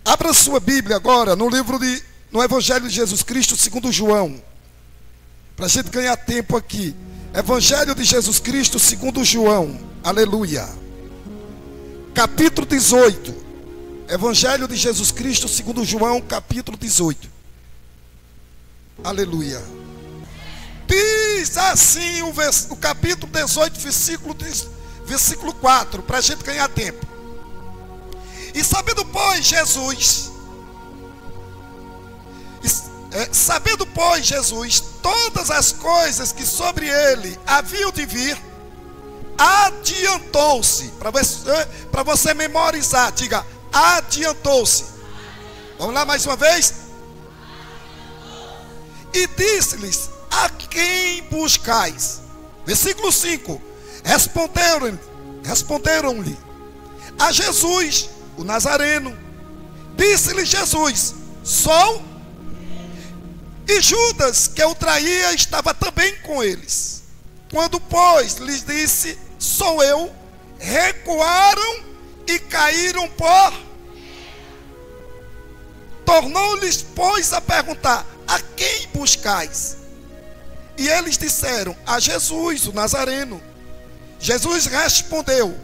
Abra sua Bíblia agora no Evangelho de Jesus Cristo segundo João, para a gente ganhar tempo aqui. Evangelho de Jesus Cristo segundo João, aleluia. Capítulo 18. Evangelho de Jesus Cristo segundo João, capítulo 18. Aleluia. Diz assim o capítulo 18, versículo 4, para a gente ganhar tempo. E sabendo, pois, Jesus todas as coisas que sobre ele haviam de vir, adiantou-se, para você memorizar, diga, adiantou-se. Vamos lá mais uma vez? E disse-lhes, a quem buscais? Versículo 5. Responderam-lhe a Jesus, o Nazareno. Disse-lhe Jesus, sou. E Judas, que o traía, estava também com eles. Quando, pois, lhes disse, sou eu, recuaram e caíram por. Tornou-lhes, pois, a perguntar, a quem buscais? E eles disseram, a Jesus, o Nazareno. Jesus respondeu,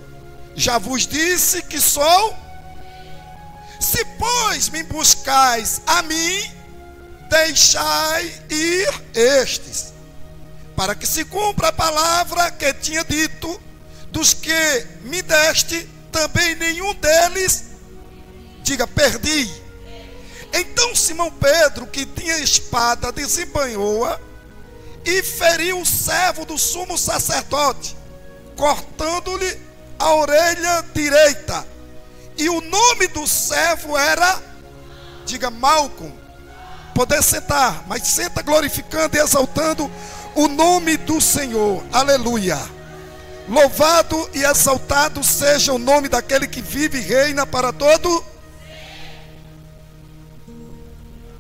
já vos disse que sou. Se, pois, me buscais a mim, deixai ir estes, para que se cumpra a palavra que tinha dito, dos que me deste, também nenhum deles, diga, perdi. Então Simão Pedro, que tinha espada, desembanhou-a e feriu o servo do sumo sacerdote, cortando-lhe a orelha direita. E o nome do servo era, diga, Malco. Poder sentar, mas senta glorificando e exaltando o nome do Senhor, aleluia. Louvado e exaltado seja o nome daquele que vive e reina para todo.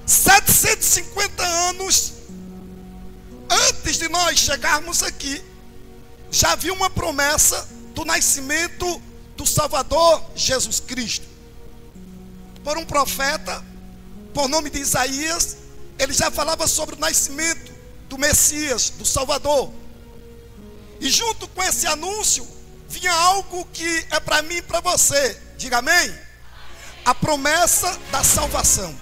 750 anos antes de nós chegarmos aqui, já havia uma promessa do nascimento do Salvador Jesus Cristo. Por um profeta, por nome de Isaías, ele já falava sobre o nascimento do Messias, do Salvador. E junto com esse anúncio, vinha algo que é para mim e para você. Diga amém. A promessa da salvação.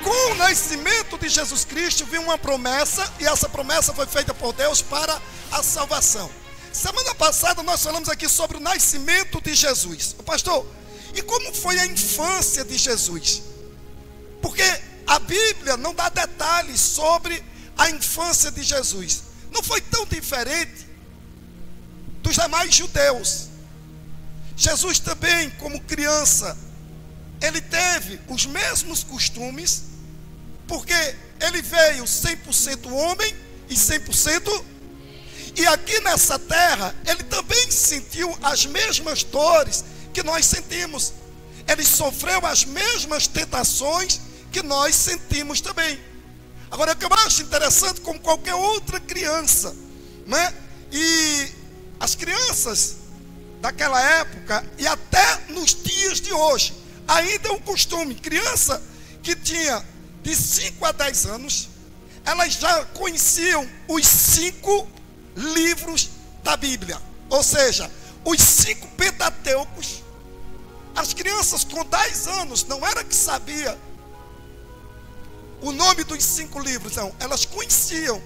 Com o nascimento de Jesus Cristo, vinha uma promessa, e essa promessa foi feita por Deus para a salvação. Semana passada nós falamos aqui sobre o nascimento de Jesus. Pastor, e como foi a infância de Jesus? Porque a Bíblia não dá detalhes sobre a infância de Jesus. Não foi tão diferente dos demais judeus. Jesus também, como criança, ele teve os mesmos costumes, porque ele veio 100% homem e 100%. E aqui nessa terra, ele também sentiu as mesmas dores que nós sentimos. Ele sofreu as mesmas tentações que nós sentimos também. Agora, o que eu acho interessante, como qualquer outra criança, né? E as crianças daquela época, e até nos dias de hoje, ainda é um costume. Criança que tinha de 5 a 10 anos, elas já conheciam os 5 livros da Bíblia. Ou seja, os 5 Pentateucos. As crianças com 10 anos, não era que sabia o nome dos 5 livros, não. Elas conheciam.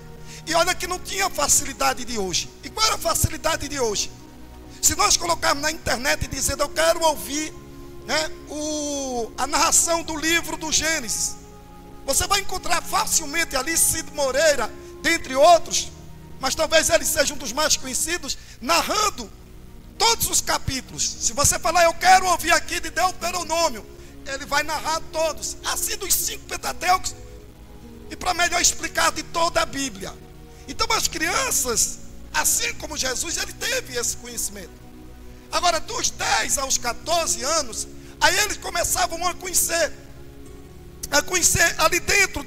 E olha que não tinha a facilidade de hoje. E qual era a facilidade de hoje? Se nós colocarmos na internet dizendo, eu quero ouvir, né, a narração do livro do Gênesis, você vai encontrar facilmente ali Cid Moreira, dentre outros, mas talvez ele seja um dos mais conhecidos, narrando todos os capítulos. Se você falar, eu quero ouvir aqui de Deuteronômio, ele vai narrar todos, assim dos 5 Pentateucos, e para melhor explicar de toda a Bíblia. Então as crianças, assim como Jesus, ele teve esse conhecimento. Agora, dos 10 aos 14 anos, aí eles começavam a conhecer ali dentro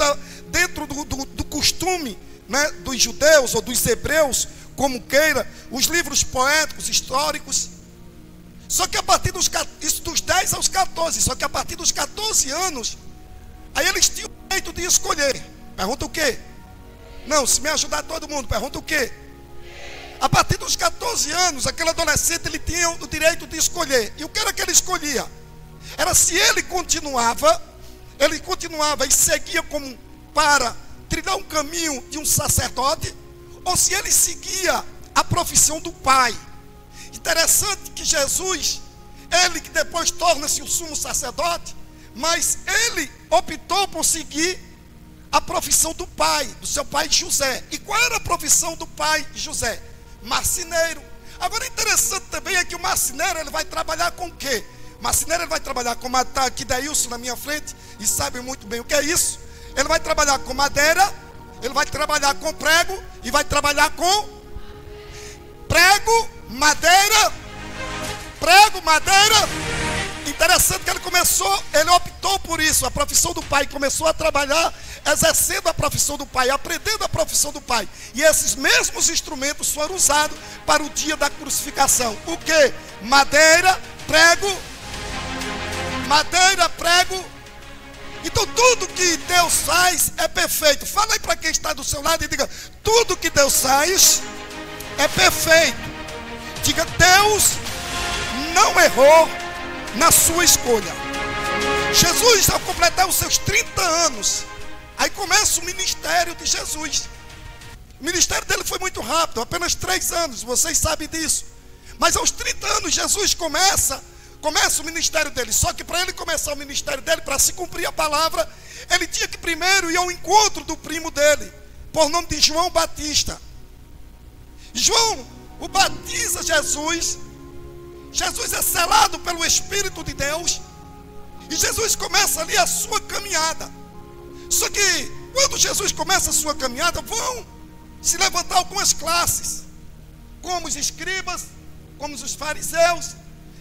do costume, né, dos judeus ou dos hebreus, como queira, os livros poéticos, históricos. Só que a partir dos 10 aos 14, só que a partir dos 14 anos, aí eles tinham o direito de escolher. Pergunta o quê? Não, se me ajudar todo mundo, pergunta o quê? A partir dos 14 anos, aquele adolescente, ele tinha o direito de escolher. E o que era que ele escolhia? Era se ele continuava e seguia como para trilhar um caminho de um sacerdote, ou se ele seguia a profissão do pai. Interessante que Jesus, ele que depois torna-se o sumo sacerdote, mas ele optou por seguir a profissão do pai, do seu pai José. E qual era a profissão do pai José? Marceneiro. Agora interessante também é que o marceneiro, ele vai trabalhar com o quê? O marceneiro, ele vai trabalhar com, está aqui Daílson na minha frente, e sabe muito bem o que é isso. Ele vai trabalhar com madeira, ele vai trabalhar com prego, e vai trabalhar com prego, madeira. Interessante que ele optou por isso, a profissão do pai, começou a trabalhar exercendo a profissão do pai, aprendendo a profissão do pai. E esses mesmos instrumentos foram usados para o dia da crucificação. O que? Madeira, prego. Então tudo que Deus faz é perfeito. Fala aí para quem está do seu lado e diga: tudo que Deus faz é perfeito. Diga: Deus não errou na sua escolha. Jesus, ao completar os seus 30 anos, aí começa o ministério de Jesus. O ministério dele foi muito rápido, apenas 3 anos, vocês sabem disso. Mas aos 30 anos Jesus começa o ministério dele. Só que para ele começar o ministério dele, para se cumprir a palavra, ele tinha que primeiro ir ao encontro do primo dele, por nome de João Batista. João o batiza Jesus. Jesus é selado pelo Espírito de Deus, e Jesus começa ali a sua caminhada. Só que quando Jesus começa a sua caminhada, vão se levantar algumas classes, como os escribas, como os fariseus,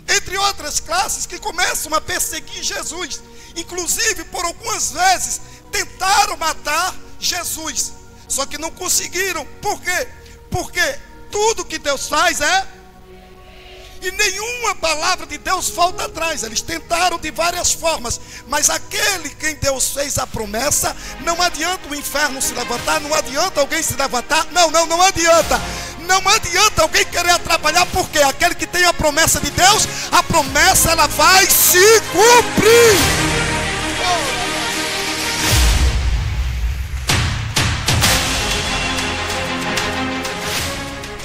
entre outras classes, que começam a perseguir Jesus. Inclusive, por algumas vezes, tentaram matar Jesus, só que não conseguiram. Por quê? Porque tudo que Deus faz é, e nenhuma palavra de Deus falta atrás. Eles tentaram de várias formas, mas aquele quem Deus fez a promessa, não adianta o inferno se levantar, não adianta alguém se levantar, não adianta. Não adianta alguém querer atrapalhar, porque aquele que tem a promessa de Deus, a promessa ela vai se cumprir.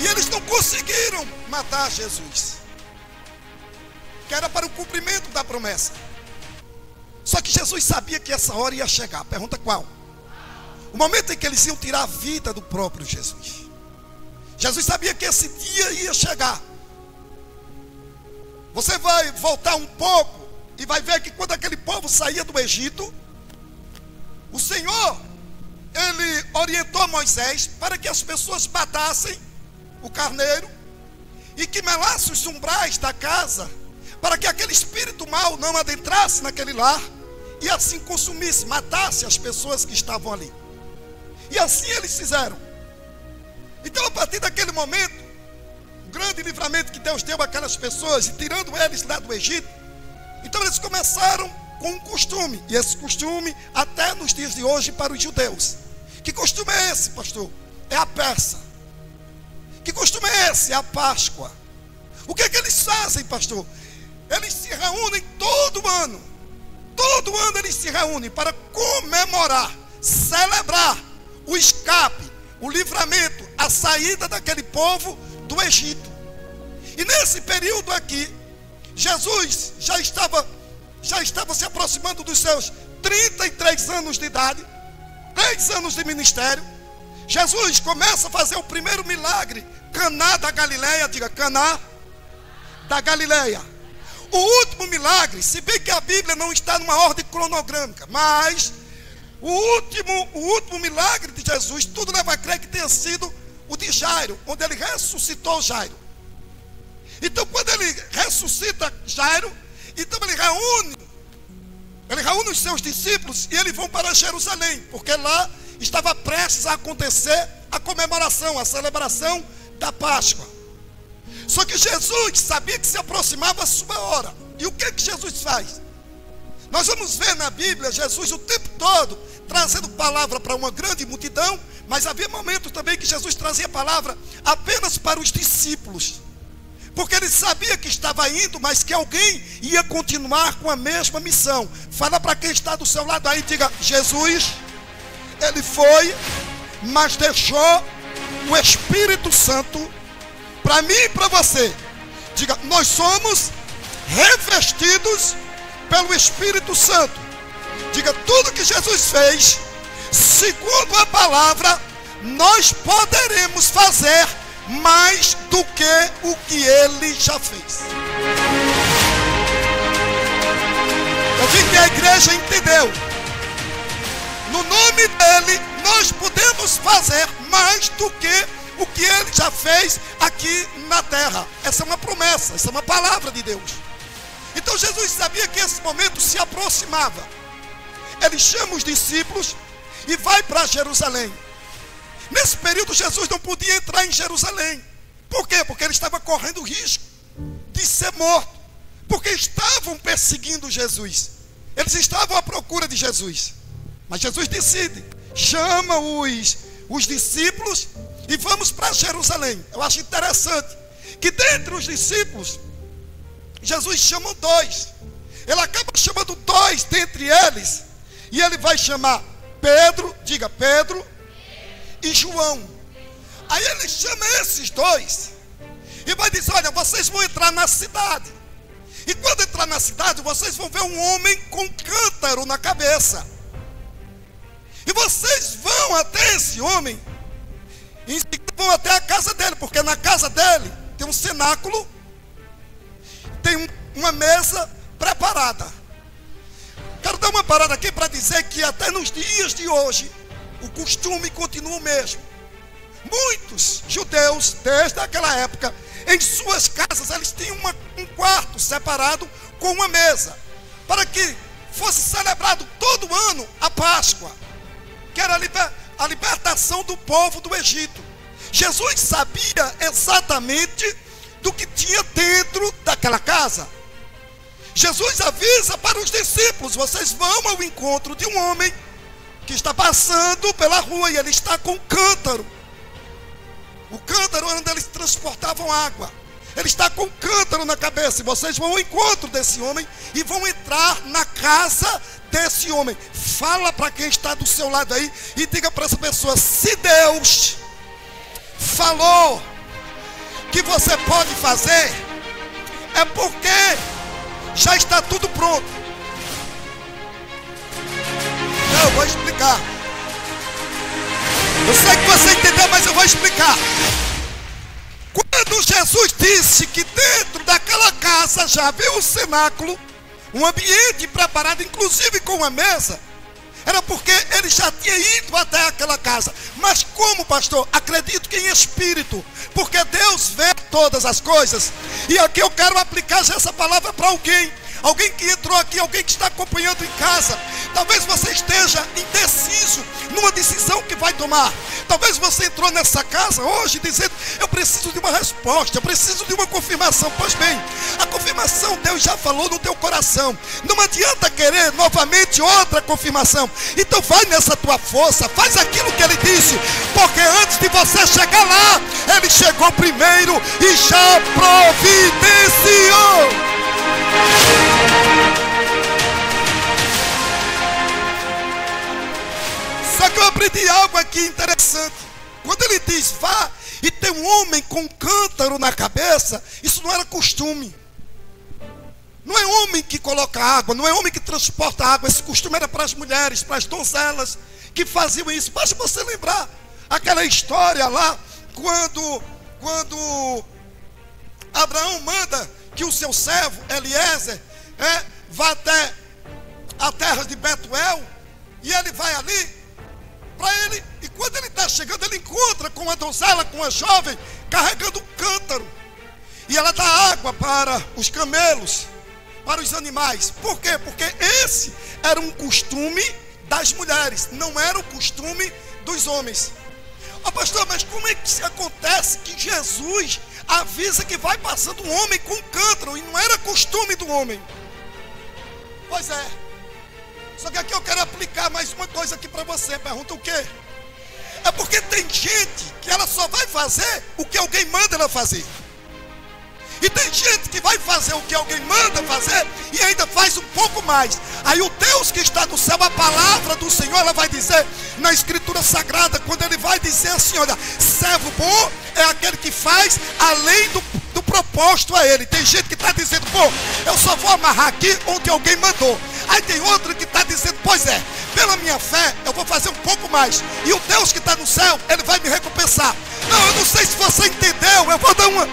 E eles não conseguiram matar Jesus, que era para o cumprimento da promessa. Só que Jesus sabia que essa hora ia chegar. Pergunta qual? O momento em que eles iam tirar a vida do próprio Jesus. Jesus sabia que esse dia ia chegar. Você vai voltar um pouco e vai ver que quando aquele povo saía do Egito, o Senhor, ele orientou Moisés para que as pessoas matassem o carneiro e que melassem os umbrais da casa, para que aquele espírito mau não adentrasse naquele lar e assim consumisse, matasse as pessoas que estavam ali. E assim eles fizeram. Então, a partir daquele momento, o grande livramento que Deus deu àquelas pessoas, e tirando eles lá do Egito, então eles começaram com um costume, e esse costume até nos dias de hoje para os judeus. Que costume é esse, pastor? É a Páscoa. Que costume é esse? É a Páscoa. O que é que eles fazem, pastor? Eles se reúnem todo ano. Todo ano eles se reúnem para comemorar, celebrar o escape, o livramento, a saída daquele povo do Egito. E nesse período aqui, Jesus já estava se aproximando dos seus 33 anos de idade, 3 anos de ministério. Jesus começa a fazer o primeiro milagre, Caná da Galileia, diga Caná da Galileia. O último milagre, se bem que a Bíblia não está numa ordem cronogrâmica, mas o último milagre de Jesus, tudo leva a crer que tenha sido o de Jairo, onde ele ressuscitou Jairo. Então, quando ele ressuscita Jairo, então ele reúne os seus discípulos e eles vão para Jerusalém, porque lá estava prestes a acontecer a comemoração, a celebração da Páscoa. Só que Jesus sabia que se aproximava a sua hora. E o que Jesus faz? Nós vamos ver na Bíblia Jesus o tempo todo trazendo palavra para uma grande multidão, mas havia momentos também que Jesus trazia palavra apenas para os discípulos, porque ele sabia que estava indo, mas que alguém ia continuar com a mesma missão. Fala para quem está do seu lado aí, diga: Jesus, ele foi, mas deixou o Espírito Santo para mim e para você. Diga: nós somos revestidos pelo Espírito Santo. Diga: tudo que Jesus fez, segundo a palavra, nós poderemos fazer mais do que o que ele já fez. Eu vi que a igreja entendeu. No nome dele, nós podemos fazer mais do que o que ele já fez aqui na terra. Essa é uma promessa, essa é uma palavra de Deus. Então Jesus sabia que esse momento se aproximava. Ele chama os discípulos e vai para Jerusalém. Nesse período Jesus não podia entrar em Jerusalém. Por quê? Porque ele estava correndo o risco de ser morto, porque estavam perseguindo Jesus. Eles estavam à procura de Jesus. Mas Jesus decide, chama os discípulos e vamos para Jerusalém. Eu acho interessante que dentre os discípulos Jesus chama 2. Ele acaba chamando 2 dentre eles. E ele vai chamar Pedro, diga Pedro, e João. Aí ele chama esses 2 e vai dizer: olha, vocês vão entrar na cidade. E quando entrar na cidade, vocês vão ver um homem com cântaro na cabeça. E vocês vão até esse homem, e em seguida vão até a casa dele, porque na casa dele tem um cenáculo, tem uma mesa preparada. Quero dar uma parada aqui para dizer que até nos dias de hoje o costume continua o mesmo. Muitos judeus, desde aquela época, em suas casas eles tinham um quarto separado com uma mesa, para que fosse celebrado todo ano a Páscoa, que era a libertação do povo do Egito. Jesus sabia exatamente do que tinha dentro daquela casa. Jesus avisa para os discípulos: vocês vão ao encontro de um homem que está passando pela rua e ele está com um cântaro. O cântaro era onde eles transportavam água. Ele está com um cântaro na cabeça. E vocês vão ao encontro desse homem e vão entrar na casa desse homem. Fala para quem está do seu lado aí e diga para essa pessoa: se Deus falou que você pode fazer, é porque já está tudo pronto. Não, eu vou explicar. Eu sei que você entendeu, mas eu vou explicar. Quando Jesus disse que dentro daquela casa já havia um cenáculo, um ambiente preparado, inclusive com uma mesa, era porque ele já tinha ido até aquela casa. Mas como, pastor? Acredito que em espírito, porque Deus vê todas as coisas. E aqui eu quero aplicar essa palavra para alguém que entrou aqui, alguém que está acompanhando em casa. Talvez você esteja indeciso numa decisão que vai tomar. Talvez você entrou nessa casa hoje dizendo: eu preciso de uma resposta, eu preciso de uma confirmação. Pois bem, a confirmação Deus já falou no teu coração. Não adianta querer novamente outra confirmação. Então vai nessa tua força, faz aquilo que ele disse, porque antes de você chegar lá, ele chegou primeiro e já providenciou. Só que eu aprendi algo aqui interessante. Quando ele diz vá e tem um homem com um cântaro na cabeça, isso não era costume. Não é homem que coloca água, não é homem que transporta água. Esse costume era para as mulheres, para as donzelas que faziam isso. Basta você lembrar aquela história lá, quando Abraão manda que o seu servo Eliezer vá até a terra de Betuel, e ele vai ali para ele, e quando ele está chegando, ele encontra com uma donzela, com uma jovem, carregando um cântaro, e ela dá água para os camelos, para os animais. Por quê? Porque esse era um costume das mulheres, não era o costume dos homens. Pastor, mas como é que se acontece que Jesus avisa que vai passando um homem com um cântaro e não era costume do homem? Pois é. Só que aqui eu quero aplicar mais uma coisa aqui para você. Pergunta o quê? É porque tem gente que ela só vai fazer o que alguém manda ela fazer. E tem gente que vai fazer o que alguém manda fazer e ainda faz um pouco mais. Aí o Deus que está no céu, a palavra do Senhor, ela vai dizer na Escritura Sagrada, quando ele vai dizer assim, olha, servo bom é aquele que faz além do propósito a ele. Tem gente que está dizendo, pô, eu só vou amarrar aqui onde alguém mandou. Aí tem outro que está dizendo, pois é, pela minha fé eu vou fazer um pouco mais. E o Deus que está no céu, ele vai me recompensar. Não, eu não sei se você entendeu, eu vou dar uma...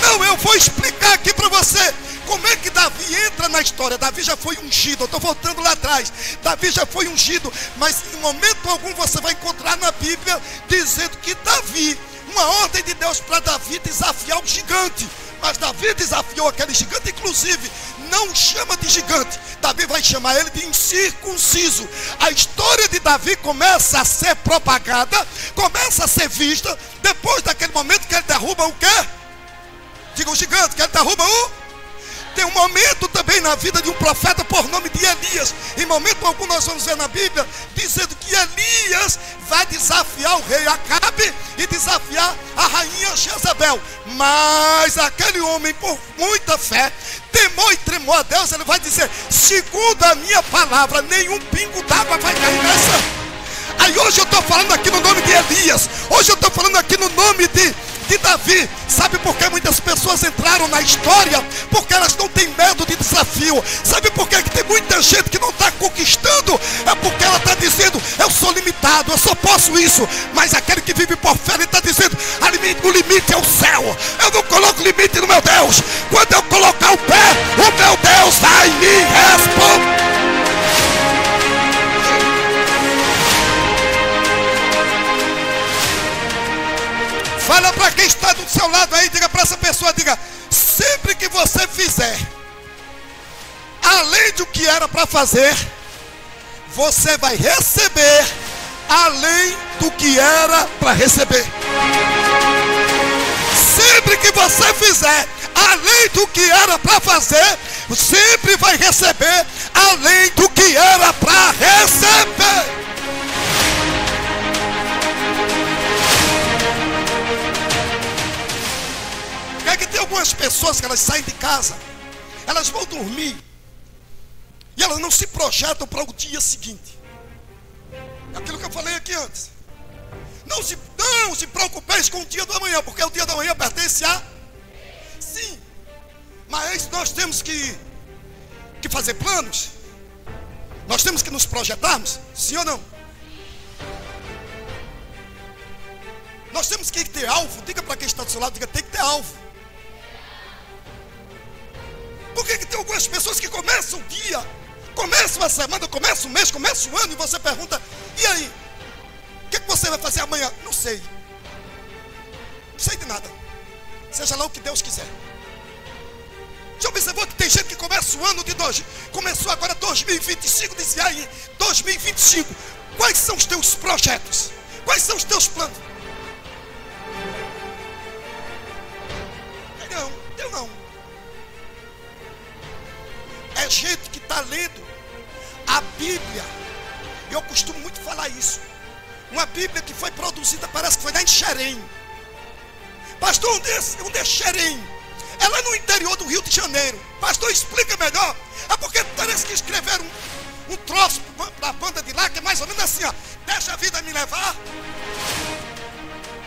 Não, eu vou explicar aqui para você como é que Davi entra na história. Davi já foi ungido, eu estou voltando lá atrás. Davi já foi ungido, mas em momento algum você vai encontrar na Bíblia dizendo que Davi, uma ordem de Deus para Davi desafiar o gigante. Mas Davi desafiou aquele gigante, inclusive não chama de gigante, Davi vai chamar ele de incircunciso. A história de Davi começa a ser propagada, começa a ser vista, depois daquele momento que ele derruba o quê? Diga o gigante, que ele derruba o... Tem um momento também na vida de um profeta por nome de Elias. Em momento algum nós vamos ver na Bíblia dizendo que Elias vai desafiar o rei Acabe e desafiar a rainha Jezabel. Mas aquele homem, por muita fé, temor e tremor a Deus, ele vai dizer, segundo a minha palavra, nenhum pingo d'água vai cair nessa. Aí hoje eu estou falando aqui no nome de Elias. Hoje eu estou falando aqui no nome de Davi. Sabe por que muitas pessoas entraram na história? Porque elas não têm medo de desafio. Sabe por que tem muita gente que não está conquistando? É porque ela está dizendo, eu sou limitado, eu só posso isso. Mas aquele que vive por fé, ele está dizendo, o limite é o céu. Eu não coloco limite no meu Deus. Quando eu colocar o pé, o meu Deus vai me responder. Fala para quem está do seu lado aí, diga para essa pessoa, diga, sempre que você fizer além do que era para fazer, você vai receber além do que era para receber. Sempre que você fizer além do que era para fazer, sempre vai receber além do que era para receber. É que tem algumas pessoas que elas saem de casa, elas vão dormir e elas não se projetam para o dia seguinte. Aquilo que eu falei aqui antes. Não se preocupeis com o dia do amanhã, porque o dia do amanhã pertence a... Sim, mas nós temos que fazer planos. Nós temos que nos projetarmos, sim ou não? Nós temos que ter alvo. Diga para quem está do seu lado, diga, tem que ter alvo. Por que tem algumas pessoas que começam o dia, começam a semana, começam o mês, começam o ano, e você pergunta, e aí? O que você vai fazer amanhã? Não sei. Não sei de nada. Seja lá o que Deus quiser. Já observou que tem gente que começa o ano de começou agora 2025, dizia aí, 2025. Quais são os teus projetos? Quais são os teus planos? Eu não. É gente que está lendo a Bíblia. Eu costumo muito falar isso. Uma Bíblia que foi produzida, parece que foi lá em Xerém. Pastor, onde é Xerém? É lá no interior do Rio de Janeiro. Pastor, explica melhor. É porque parece que escreveram um troço para a banda de lá, que é mais ou menos assim, ó. Deixa a vida me levar.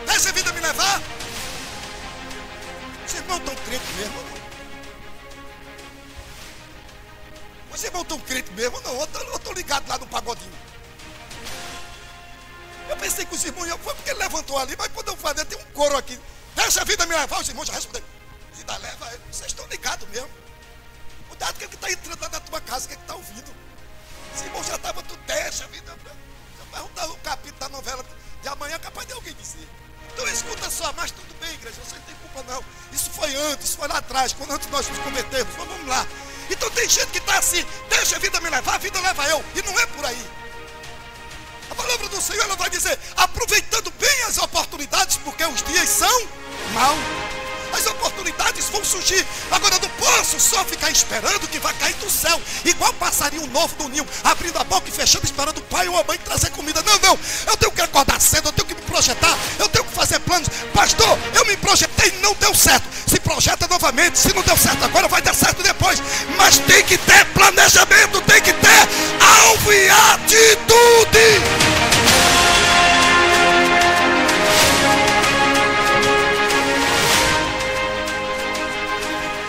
Deixa a vida me levar. Os irmãos estão crentes mesmo, não? Os irmãos estão crentes mesmo, não? Eu estou ligado lá no pagodinho. Eu pensei que os irmãos iam, foi porque ele levantou ali, mas quando eu falei, tem um coro aqui. Deixa a vida me levar, os irmãos já responderam. Vida leva ele. Vocês estão ligados mesmo. Cuidado com o que está entrando lá na tua casa, o que está ouvindo. Os irmãos já estavam, tu deixa a vida. Se eu perguntar o capítulo da novela de amanhã, é capaz de alguém dizer. Então escuta só, mas tudo bem, igreja, você não tem culpa não. Isso foi antes, foi lá atrás, quando antes nós nos convertermos. Vamos lá. Então tem gente que está assim, deixa a vida me levar, a vida leva eu. E não é por aí. A palavra do Senhor, ela vai dizer, aproveitando bem as oportunidades, porque os dias são maus. As oportunidades vão surgir. Agora eu não posso só ficar esperando que vai cair do céu, igual passarinho novo do ninho, abrindo a boca e fechando, esperando o pai ou a mãe trazer comida. Não, não. Eu tenho que acordar cedo, eu tenho que me projetar, eu tenho que fazer planos. Pastor, eu me projetei e não deu certo. Se projeta novamente. Se não deu certo agora, vai dar certo depois. Mas tem que ter planejamento, tem que ter alvo e atitude.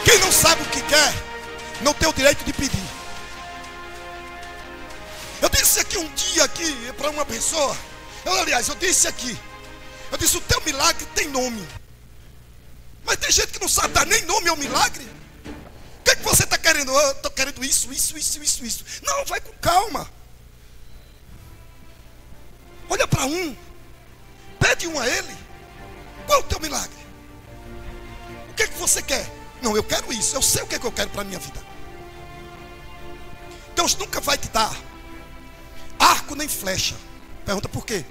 Quem não sabe o que quer, não tem o direito de pedir. Eu disse aqui um dia aqui para uma pessoa. Eu disse aqui. Eu disse, o teu milagre tem nome. Mas tem gente que não sabe dar nem nome ao milagre. O que é que você está querendo? Eu estou querendo isso. Não, vai com calma. Olha para um. Pede um a ele. Qual é o teu milagre? O que é que você quer? Não, eu quero isso. Eu sei o que é que eu quero para a minha vida. Deus nunca vai te dar arco nem flecha. Pergunta por quê?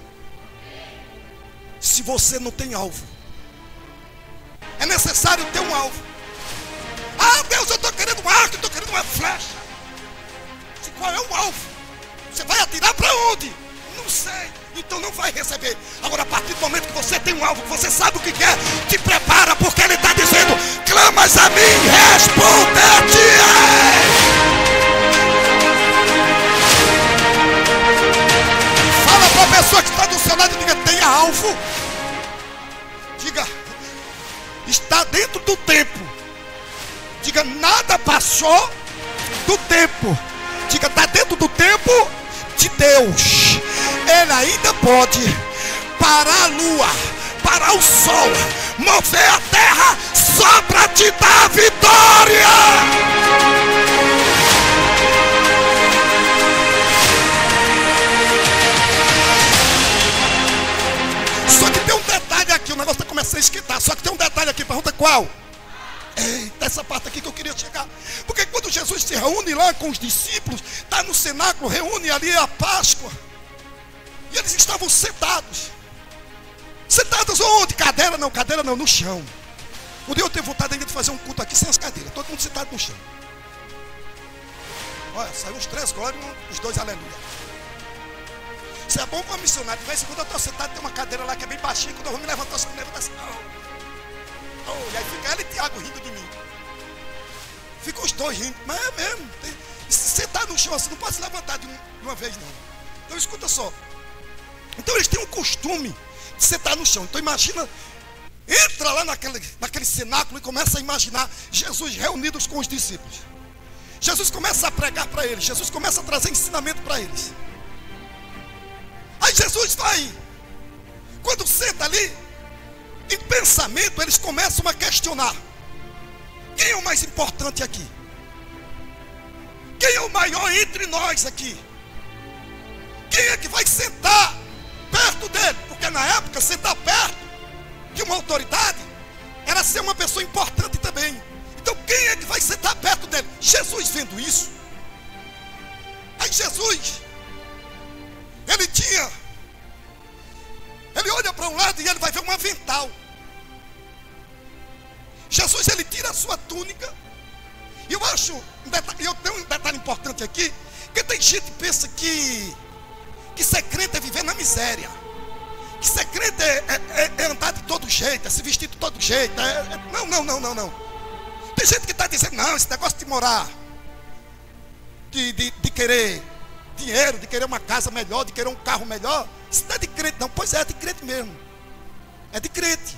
Se você não tem alvo. É necessário ter um alvo. Ah, Deus, eu estou querendo um arco, eu estou querendo uma flecha. Qual é o alvo? Você vai atirar para onde? Não sei. Então não vai receber. Agora, a partir do momento que você tem um alvo, que você sabe o que quer, te prepara, porque Ele está dizendo: clamas a mim, responder-te-ei. Fala para a pessoa que está do seu lado e diga: tenha alvo. Diga: está dentro do tempo. Diga: nada passou do tempo. Diga: está dentro do tempo de Deus. Ele ainda pode parar a lua, parar o sol, mover a terra só para te dar a vitória. Só que tem um detalhe aqui, o negócio está começando a esquentar. Só que tem um detalhe aqui, pergunta qual? Eita, essa parte aqui que eu queria chegar. Porque quando Jesus se reúne lá com os discípulos, está no cenáculo, reúne ali a Páscoa. E eles estavam sentados. Sentados onde? Cadeira não, no chão. Um dia eu tenho vontade ainda de fazer um culto aqui sem as cadeiras. Todo mundo sentado no chão. Olha, saiu os 3 glórias e os 2 aleluia. Isso é bom para missionário. De vez em quando eu estou sentado, tem uma cadeira lá que é bem baixinha. Quando eu vou me levantar, eu me levanto assim. E aí fica ela e Tiago rindo de mim. Ficam os 2 rindo. Mas é mesmo. Se sentar no chão assim, não pode se levantar de uma vez não. Então escuta só. Então eles têm um costume de sentar no chão. Então imagina, entra lá naquele cenáculo e começa a imaginar Jesus reunidos com os discípulos. Jesus começa a pregar para eles. Jesus começa a trazer ensinamento para eles. Aí Jesus vai. Quando senta ali, em pensamento, eles começam a questionar: quem é o mais importante aqui? Quem é o maior entre nós aqui? Quem é que vai sentar perto dele? Porque na época, sentar perto de uma autoridade era ser uma pessoa importante também. Então quem é que vai sentar perto dele? Jesus, vendo isso, aí Jesus, ele olha para um lado e ele vai ver um avental. Jesus, ele tira a sua túnica. E eu tenho um detalhe importante aqui, que tem gente que pensa que ser crente é viver na miséria, que ser crente é andar de todo jeito, é se vestir de todo jeito. Não. Tem gente que está dizendo: não, esse negócio de morar, de querer dinheiro, de querer uma casa melhor, de querer um carro melhor, isso não é de crente não. Pois é de crente mesmo. É de crente.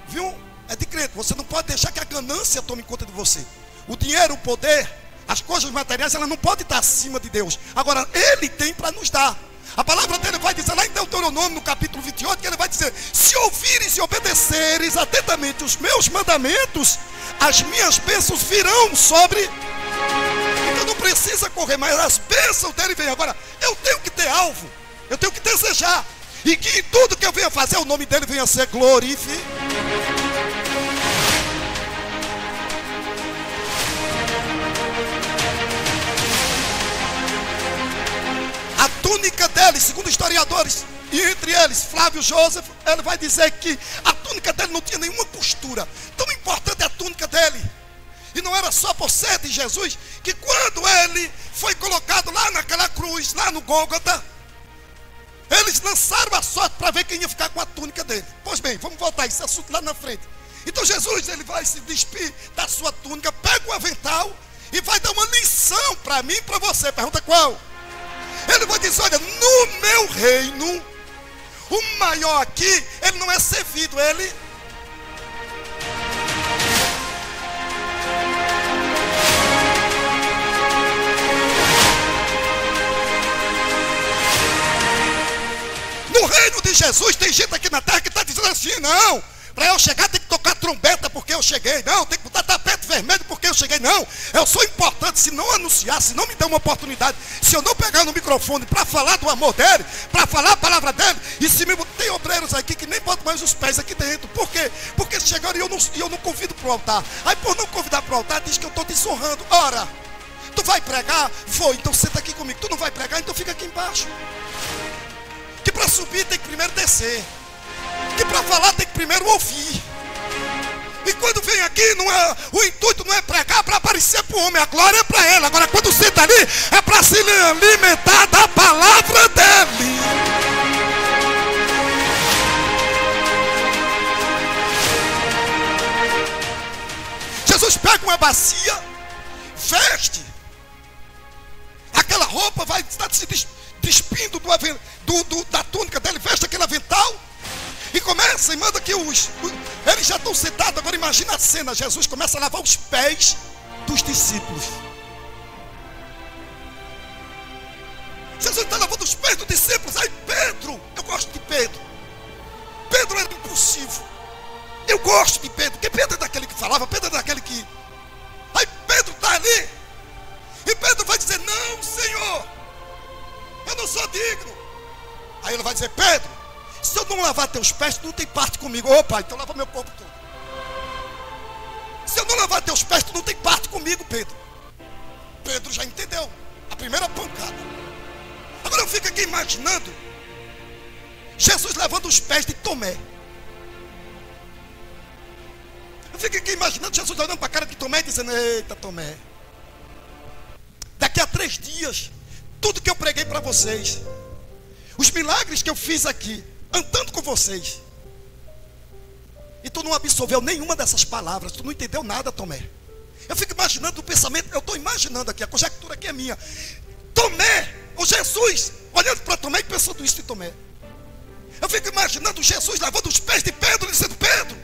Viu? É de crente. Você não pode deixar que a ganância tome conta de você. O dinheiro, o poder, as coisas materiais, elas não podem estar acima de Deus. Agora, Ele tem para nos dar. A palavra dele vai dizer lá em Deuteronômio, no capítulo 28, que ele vai dizer: se ouvires e obedeceres atentamente os meus mandamentos, as minhas bênçãos virão sobre. Então não precisa correr, mas as bênçãos dele vêm. Agora, eu tenho que ter alvo, eu tenho que desejar, e que em tudo que eu venha fazer, o nome dele venha a ser glorificado. A túnica dele, segundo historiadores, E entre eles, Flávio Joseph, ele vai dizer que a túnica dele não tinha nenhuma costura. Tão importante a túnica dele. E não era só por ser de Jesus, que quando ele foi colocado lá naquela cruz, lá no Gólgota, eles lançaram a sorte para ver quem ia ficar com a túnica dele. Pois bem, vamos voltar a esse assunto lá na frente. Então Jesus, ele vai se despir da sua túnica, pega o avental e vai dar uma lição para mim e para você. Pergunta qual? Ele vai dizer, olha, no meu reino, o maior aqui, ele não é servido, ele... No reino de Jesus tem gente aqui na terra que está dizendo assim, não, para eu chegar tem que tocar trombeta porque eu cheguei, não, tem que botar tapete vermelho porque eu cheguei, não, eu sou importante, se não anunciar, se não me der uma oportunidade, se eu não pegar no microfone para falar do amor dele, para falar a palavra dele, e se me tem obreiros aqui que nem botam mais os pés aqui dentro, por quê? Porque chegaram e eu não convido para o altar, aí por não convidar para o altar, diz que eu estou desonrando. Ora, tu vai pregar? Vou, então senta aqui comigo. Tu não vai pregar? Então fica aqui embaixo. Que para subir tem que primeiro descer, que para falar tem que primeiro ouvir. E quando vem aqui, não é, o intuito não é pregar para aparecer para o homem, a glória é para ele. Agora quando senta ali, é para se alimentar da palavra dele. Jesus pega uma bacia, veste aquela roupa, vai estar se despindo da túnica dele, veste aquele avental e começa e manda que eles já estão sentados. Agora imagina a cena, Jesus começa a lavar os pés dos discípulos. Jesus está lavando os pés dos discípulos. Aí Pedro, eu gosto de Pedro. Pedro era impulsivo. Eu gosto de Pedro, porque Pedro é daquele que falava, Pedro é daquele que... Aí Pedro está ali e Pedro vai dizer, não, Senhor, eu não sou digno. Aí ele vai dizer, Pedro, se eu não lavar teus pés, tu não tem parte comigo. Opa, então lava meu corpo todo. Se eu não lavar teus pés, tu não tem parte comigo, Pedro. Pedro já entendeu a primeira pancada. Agora eu fico aqui imaginando Jesus lavando os pés de Tomé. Eu fico aqui imaginando Jesus olhando para a cara de Tomé e dizendo, eita Tomé, daqui a 3 dias, tudo que eu preguei para vocês, os milagres que eu fiz aqui, andando com vocês, e tu não absorveu nenhuma dessas palavras, tu não entendeu nada, Tomé. Eu fico imaginando o pensamento, eu estou imaginando aqui, a conjectura aqui é minha. Tomé, o Jesus, olhando para Tomé e pensando isso em Tomé. Eu fico imaginando Jesus lavando os pés de Pedro, dizendo, Pedro,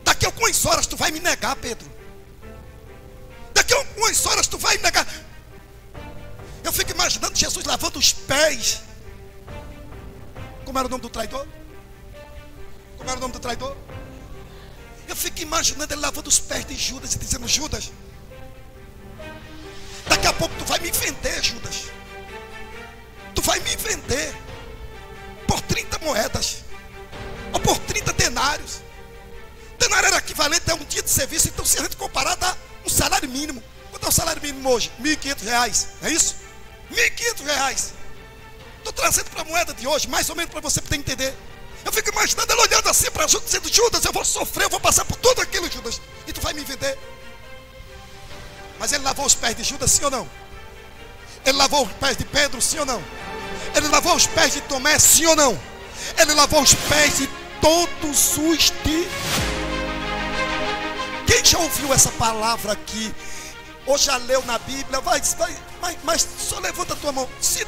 daqui a algumas horas tu vai me negar, Pedro. Daqui a algumas horas tu vai me negar. Eu fico imaginando Jesus lavando os pés. Como era o nome do traidor? Como era o nome do traidor? Eu fico imaginando ele lavando os pés de Judas e dizendo, Judas, daqui a pouco tu vai me vender, Judas. Tu vai me vender por 30 moedas ou por 30 denários. Denário era equivalente a um dia de serviço. Então se a gente comparar, dá um salário mínimo. Quanto é o salário mínimo hoje? R$1.500, é isso? R$1.500. Estou trazendo para a moeda de hoje, mais ou menos para você poder entender. Eu fico imaginando ele olhando assim para Judas, dizendo, Judas, eu vou sofrer, eu vou passar por tudo aquilo, Judas, e tu vai me vender. Mas ele lavou os pés de Judas, sim ou não? Ele lavou os pés de Pedro, sim ou não? Ele lavou os pés de Tomé, sim ou não? Ele lavou os pés de todos os de... Quem já ouviu essa palavra aqui? Ou já leu na Bíblia? Mas só levanta a tua mão. Se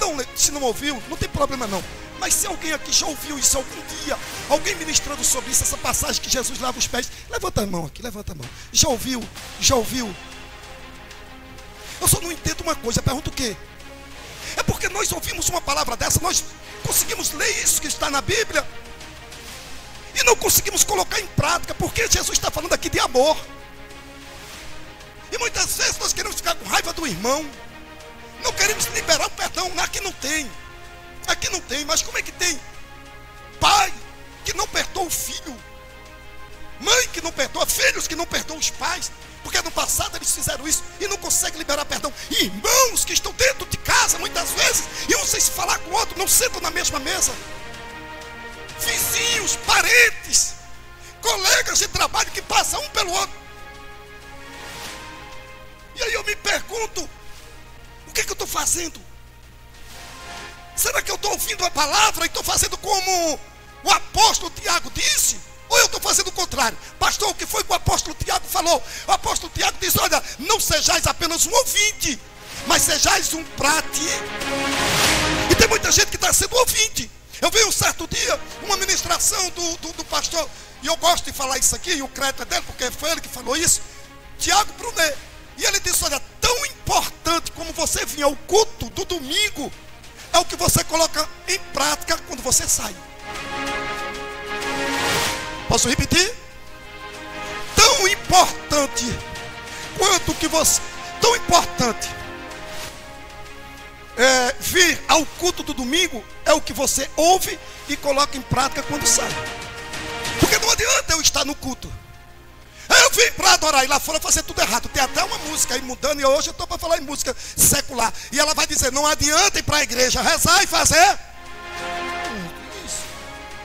não ouviu, não tem problema não. Mas se alguém aqui já ouviu isso algum dia, alguém ministrando sobre isso, essa passagem que Jesus lava os pés, levanta a mão aqui, levanta a mão. Já ouviu? Já ouviu? Eu só não entendo uma coisa, pergunto o quê? É porque nós ouvimos uma palavra dessa, nós conseguimos ler isso que está na Bíblia e não conseguimos colocar em prática, porque Jesus está falando aqui de amor. E muitas vezes nós queremos ficar com raiva do irmão, não queremos liberar o perdão. Aqui não tem, aqui não tem. Mas como é que tem pai que não perdoa o filho, mãe que não perdoa, filhos que não perdoam os pais, porque no passado eles fizeram isso e não conseguem liberar perdão? Irmãos que estão dentro de casa muitas vezes e um sem se falar com o outro, não sentam na mesma mesa. vizinhos, parentes, colegas de trabalho que passam um pelo outro. E aí eu me pergunto, o que eu estou fazendo? Será que eu estou ouvindo a palavra e estou fazendo como o apóstolo Tiago disse? Ou eu estou fazendo o contrário? Pastor, o que foi que o apóstolo Tiago falou? O apóstolo Tiago diz, olha, não sejais apenas um ouvinte, mas sejais um praticante. E tem muita gente que está sendo ouvinte. Eu vi um certo dia uma ministração do pastor, e eu gosto de falar isso aqui, e o crédito é dele, porque foi ele que falou isso, Tiago Brunet. E ele disse, olha, tão importante como você vir ao culto do domingo, é o que você coloca em prática quando você sai. Posso repetir? Tão importante quanto que você... Tão importante vir ao culto do domingo é o que você ouve e coloca em prática quando sai. Porque não adianta eu estar no culto. Eu vim para adorar e lá fora fazer tudo errado. Tem até uma música aí mudando e hoje eu estou para falar em música secular. E ela vai dizer, não adianta ir para a igreja rezar e fazer isso.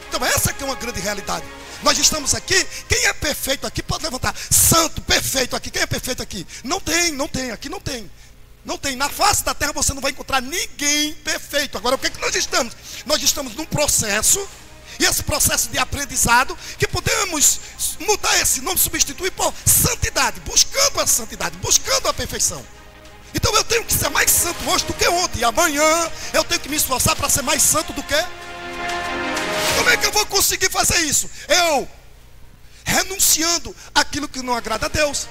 Então essa aqui é uma grande realidade. Nós estamos aqui, quem é perfeito aqui pode levantar. Santo, perfeito aqui, quem é perfeito aqui? Não tem, aqui não tem. Não tem, na face da terra você não vai encontrar ninguém perfeito. Agora o que é que nós estamos? Nós estamos num processo, e esse processo de aprendizado, que podemos mudar esse nome, substituir por santidade, buscando a santidade, buscando a perfeição. Então eu tenho que ser mais santo hoje do que ontem, e amanhã eu tenho que me esforçar para ser mais santo do que... Como é que eu vou conseguir fazer isso? Eu renunciando aquilo que não agrada a Deus.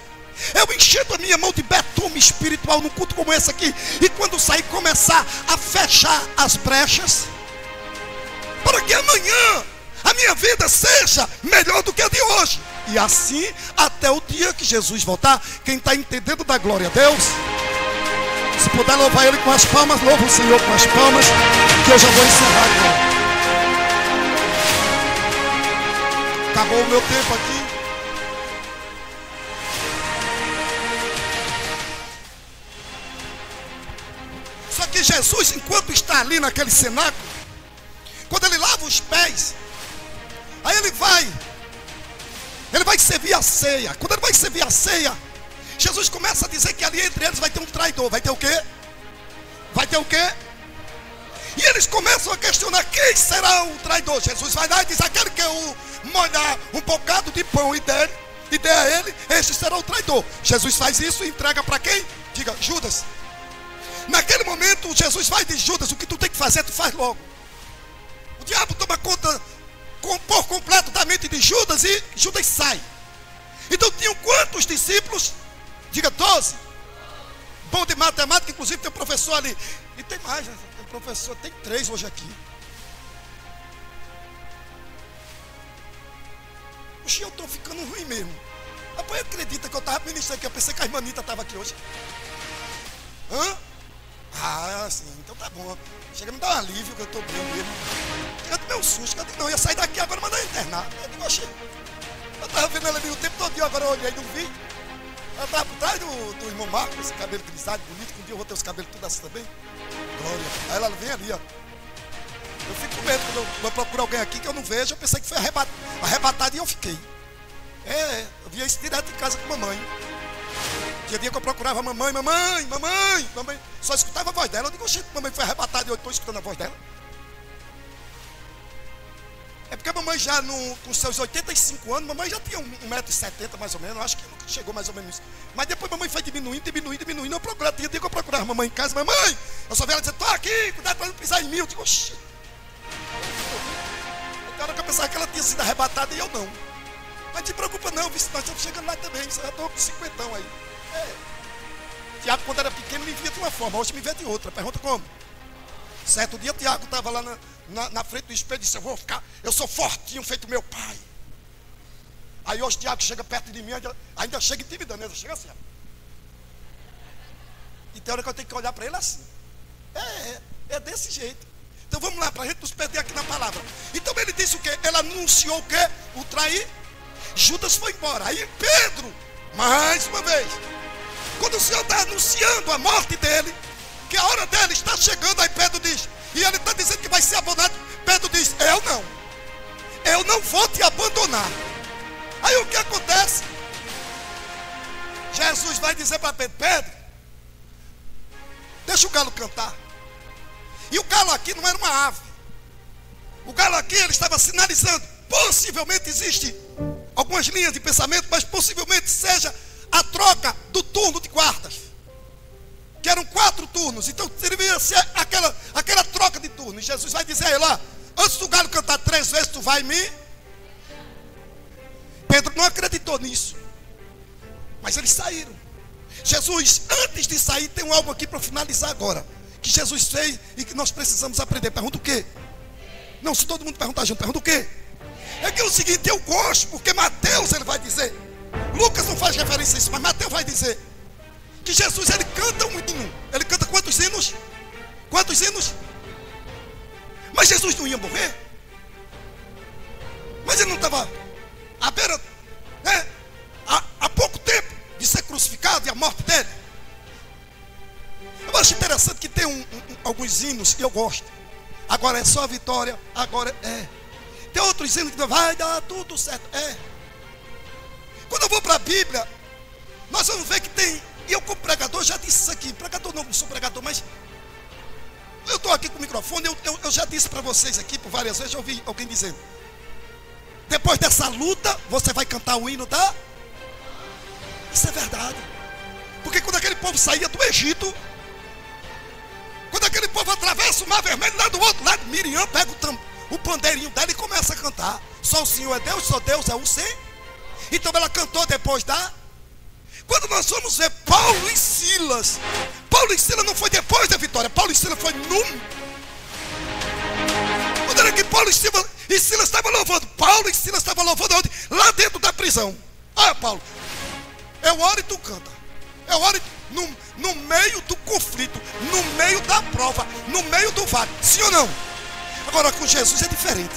Eu enchendo a minha mão de betume espiritual num culto como esse aqui. E quando sair começar a fechar as brechas, para que amanhã a minha vida seja melhor do que a de hoje. E assim até o dia que Jesus voltar. Quem está entendendo da glória a Deus, se puder louvar Ele com as palmas, louva o Senhor com as palmas, que eu já vou encerrar agora. Acabou o meu tempo aqui. Só que Jesus, enquanto está ali naquele cenáculo, quando ele lava os pés, aí ele vai servir a ceia. Quando ele vai servir a ceia, Jesus começa a dizer que ali entre eles vai ter um traidor. Vai ter o quê? Vai ter o quê? E eles começam a questionar quem será o traidor. Jesus vai lá e diz, aquele que eu molhar um bocado de pão e der a ele, este será o traidor. Jesus faz isso e entrega para quem? Diga, Judas. Naquele momento Jesus vai e diz, Judas, o que tu tem que fazer, tu faz logo. O diabo toma conta por completo da mente de Judas e Judas sai. Então tinham quantos discípulos? Diga, 12. Bom de matemática, inclusive tem um professor ali. E tem mais, né? Tem professor, tem 3 hoje aqui. Oxi, eu estou ficando ruim mesmo. Rapaz, acredita que eu estava ministrando aqui, eu pensei que a irmã Anitta estava aqui hoje. Hã? Ah, sim, então tá bom. Chega a me dar um alívio que eu estou bem mesmo. Chega do meu susto, eu digo, não, eu ia sair daqui agora e mandar internar. Eu digo, oxi, eu estava vendo ela ali o tempo todo, agora eu olhei e não vi. Ela estava por trás do irmão Marcos, esse cabelo grisalho, bonito, que um dia eu vou ter os cabelos tudo assim também. Glória. Aí ela vem ali, ó. Eu fico com medo quando eu procuro alguém aqui que eu não vejo, eu pensei que foi arrebatado e eu fiquei. Eu via isso direto em casa com a mamãe. Tinha dia que eu procurava a mamãe, só escutava a voz dela. Eu digo, oxe, mamãe foi arrebatada e eu estou escutando a voz dela. É porque a mamãe já, com seus 85 anos, mamãe já tinha 1,70 m mais ou menos, acho que nunca chegou mais ou menos isso. Mas depois a mamãe foi diminuindo. Eu procurava, tinha dia que eu procurava a mamãe em casa, mamãe, eu só vi ela dizer, tô aqui, cuidado para não pisar em mim. Eu digo, oxi. Até a hora que eu pensava que ela tinha sido arrebatada e eu não. Mas não te preocupa não, nós estamos chegando lá também, eu já estou com 50 aí. Tiago, quando era pequeno, me via de uma forma, hoje me vê de outra. Pergunta como? Certo dia, Tiago estava lá na frente do espelho e disse, eu sou fortinho, feito meu pai. Aí hoje Tiago chega perto de mim, ainda chega intimidando, ainda chega assim. E tem hora que eu tenho que olhar para ele assim. É desse jeito. Então vamos lá, para a gente nos perder aqui na palavra. Então ele disse o quê? Ele anunciou o quê? O trair. Judas foi embora. Aí Pedro, mais uma vez, quando o Senhor está anunciando a morte dele, que a hora dele está chegando, aí Pedro diz, e ele está dizendo que vai ser abandonado. Pedro diz, eu eu não vou te abandonar. Aí o que acontece? Jesus vai dizer para Pedro: Pedro, deixa o galo cantar. E o galo aqui não era uma ave. O galo aqui, ele estava sinalizando. Possivelmente existe algumas linhas de pensamento, mas possivelmente seja a troca do turno de guardas, que eram 4 turnos. Então deveria ser aquela troca de turnos. E Jesus vai dizer a ele: ó, antes do galo cantar 3 vezes, tu vai me... Pedro não acreditou nisso, mas eles saíram. Jesus, antes de sair, tem algo aqui para finalizar agora, que Jesus fez e que nós precisamos aprender. Pergunta o quê? Não, se todo mundo perguntar junto, pergunta o quê? É que é o seguinte, eu gosto, porque Mateus, ele vai dizer, Lucas não faz referência a isso, mas Mateus vai dizer que Jesus, ele canta um hino. Ele canta quantos hinos? Quantos hinos? Mas Jesus não ia morrer? Mas ele não estava à beira, né, há pouco tempo de ser crucificado e a morte dele? Eu acho interessante que tem alguns hinos que eu gosto. Agora é só a vitória, agora é. Tem outros hinos que vai dar tudo certo, é. Quando eu vou para a Bíblia, nós vamos ver que tem, e eu como pregador já disse isso aqui, pregador não sou pregador, mas eu estou aqui com o microfone, eu já disse para vocês aqui, por várias vezes, eu ouvi alguém dizendo: depois dessa luta, você vai cantar o hino da... Isso é verdade. Porque quando aquele povo saía do Egito, quando aquele povo atravessa o Mar Vermelho, lá do outro lado, Miriam pega o pandeirinho dela e começa a cantar: só o Senhor é Deus, só Deus é o Senhor. Então ela cantou depois da... Quando nós vamos ver Paulo e Silas não foi depois da vitória, Paulo e Silas foi no... Quando era que Paulo e Silas estavam louvando, Paulo e Silas estavam louvando onde? Lá dentro da prisão. Olha, Paulo, eu oro e tu canta. Eu oro no meio do conflito, no meio da prova, no meio do vale. Sim ou não? Agora com Jesus é diferente.